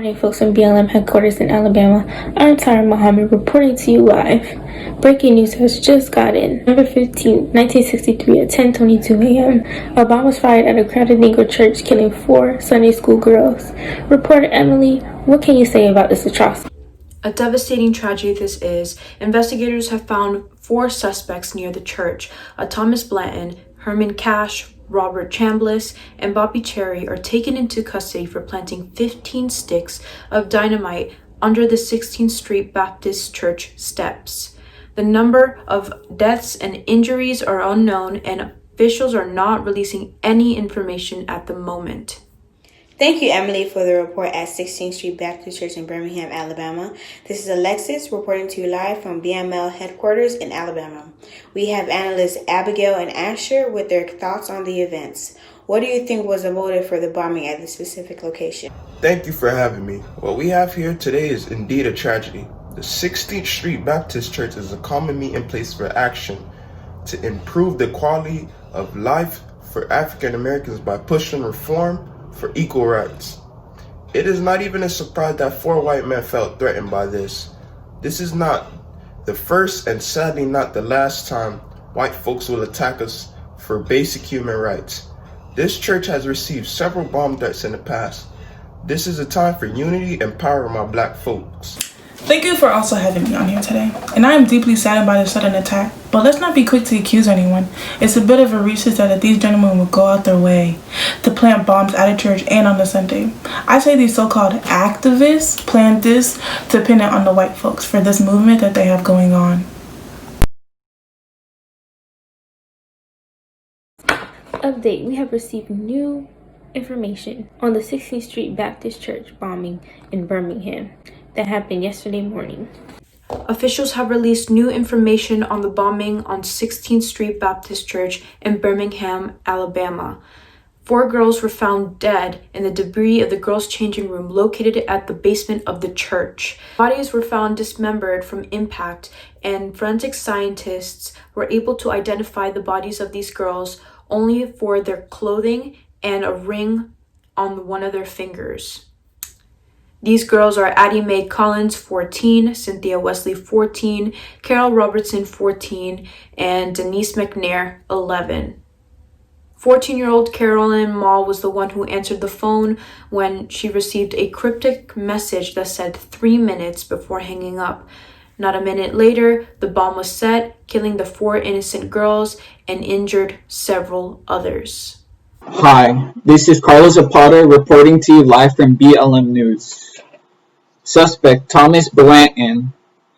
Morning, folks from BLM headquarters in Alabama. I'm Tara Muhammad reporting to you live. Breaking news has just got in. November 15, 1963 at 10:22 a.m. A bomb was fired at a crowded Negro church, killing 4 Sunday school girls. Reporter Emily, what can you say about this atrocity? A devastating tragedy this is. Investigators have found 4 suspects near the church. Thomas Blanton, Herman Cash, Robert Chambliss, and Bobby Cherry are taken into custody for planting 15 sticks of dynamite under the 16th Street Baptist Church steps. The number of deaths and injuries are unknown, and officials are not releasing any information at the moment. Thank you, Emily, for the report at 16th Street Baptist Church in Birmingham, Alabama. This is Alexis reporting to you live from BML headquarters in Alabama. We have analysts Abigail and Asher with their thoughts on the events. What do you think was the motive for the bombing at this specific location? Thank you for having me. What we have here today is indeed a tragedy. The 16th Street Baptist Church is a common meeting place for action to improve the quality of life for African Americans by pushing reform for equal rights. It is not even a surprise that 4 white men felt threatened by this. This is not the first and sadly not the last time white folks will attack us for basic human rights. This church has received several bomb threats in the past. This is a time for unity and power of my black folks. Thank you for also having me on here today. And I am deeply saddened by the sudden attack, but let's not be quick to accuse anyone. It's a bit of a reach to say that these gentlemen would go out their way to plant bombs at a church and on a Sunday. I say these so-called activists planned this to pin it on the white folks for this movement that they have going on. Update, we have received new information on the 16th Street Baptist Church bombing in Birmingham that happened yesterday morning. Officials have released new information on the bombing on 16th Street Baptist Church in Birmingham, Alabama. 4 girls were found dead in the debris of the girls' changing room located at the basement of the church. Bodies were found dismembered from impact, and forensic scientists were able to identify the bodies of these girls only for their clothing and a ring on one of their fingers. These girls are Addie Mae Collins, 14, Cynthia Wesley, 14, Carol Robertson, 14, and Denise McNair, 11. 14-year-old Carolyn Mall was the one who answered the phone when she received a cryptic message that said 3 minutes before hanging up. Not a minute later, the bomb was set, killing the 4 innocent girls and injured several others. Hi, this is Carlos Zapata reporting to you live from BLM News. Suspect Thomas Blanton,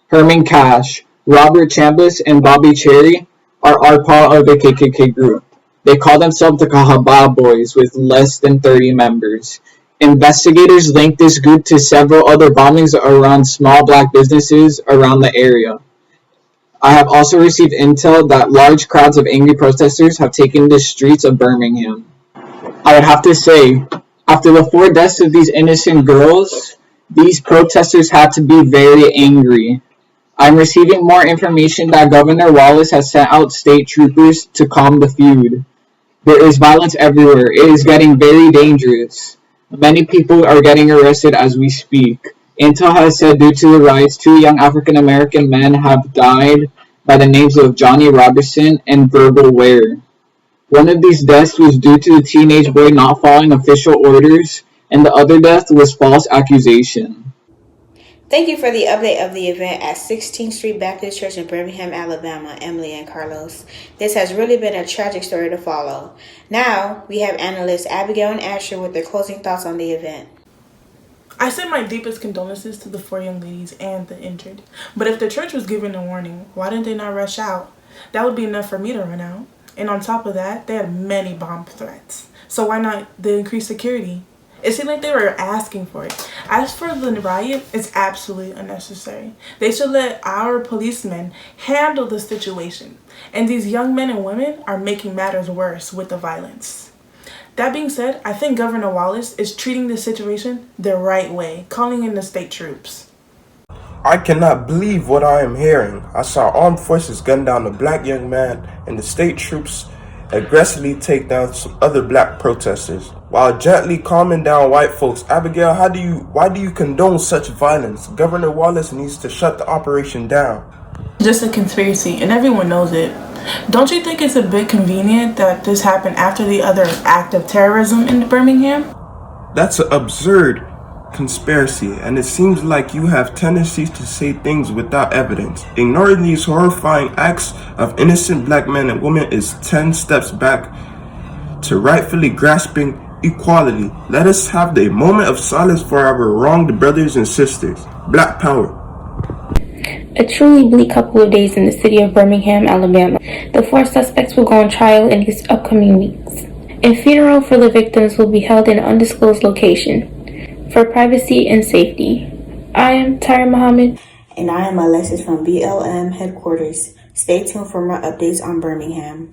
Herman Cash, Robert Chambliss, and Bobby Cherry are part of the KKK group. They call themselves the Kahaba Boys with less than 30 members. Investigators link this group to several other bombings around small black businesses around the area. I have also received intel that large crowds of angry protesters have taken the streets of Birmingham. I would have to say, after the 4 deaths of these innocent girls, these protesters had to be very angry. I'm receiving more information that Governor Wallace has sent out state troopers to calm the feud. There is violence everywhere. It is getting very dangerous. Many people are getting arrested as we speak. Intel has said due to the riots, 2 young African American men have died by the names of Johnny Robertson and Virgil Ware. One of these deaths was due to the teenage boy not following official orders, and the other death was false accusation. Thank you for the update of the event at 16th Street Baptist Church in Birmingham, Alabama, Emily and Carlos. This has really been a tragic story to follow. Now, we have analysts Abigail and Asher with their closing thoughts on the event. I send my deepest condolences to the 4 young ladies and the injured. But if the church was given a warning, why didn't they not rush out? That would be enough for me to run out. And on top of that, they had many bomb threats. So why not the increased security? It seemed like they were asking for it. As for the riot, it's absolutely unnecessary. They should let our policemen handle the situation. And these young men and women are making matters worse with the violence. That being said, I think Governor Wallace is treating the situation the right way, calling in the state troops. I cannot believe what I am hearing. I saw armed forces gun down a black young man, and the state troops aggressively take down some other black protesters while gently calming down white folks. Abigail, why do you condone such violence? Governor Wallace needs to shut the operation down. Just a conspiracy, and everyone knows it. Don't you think it's a bit convenient that this happened after the other act of terrorism in Birmingham? That's an absurd conspiracy, and it seems like you have tendencies to say things without evidence. Ignoring these horrifying acts of innocent black men and women is 10 steps back to rightfully grasping equality. Let us have the moment of silence for our wronged brothers and sisters. Black power. A truly bleak couple of days in the city of Birmingham, Alabama. The 4 suspects will go on trial in these upcoming weeks. A funeral for the victims will be held in an undisclosed location for privacy and safety. I am Tyra Muhammad. And I am Alexis from BLM headquarters. Stay tuned for more updates on Birmingham.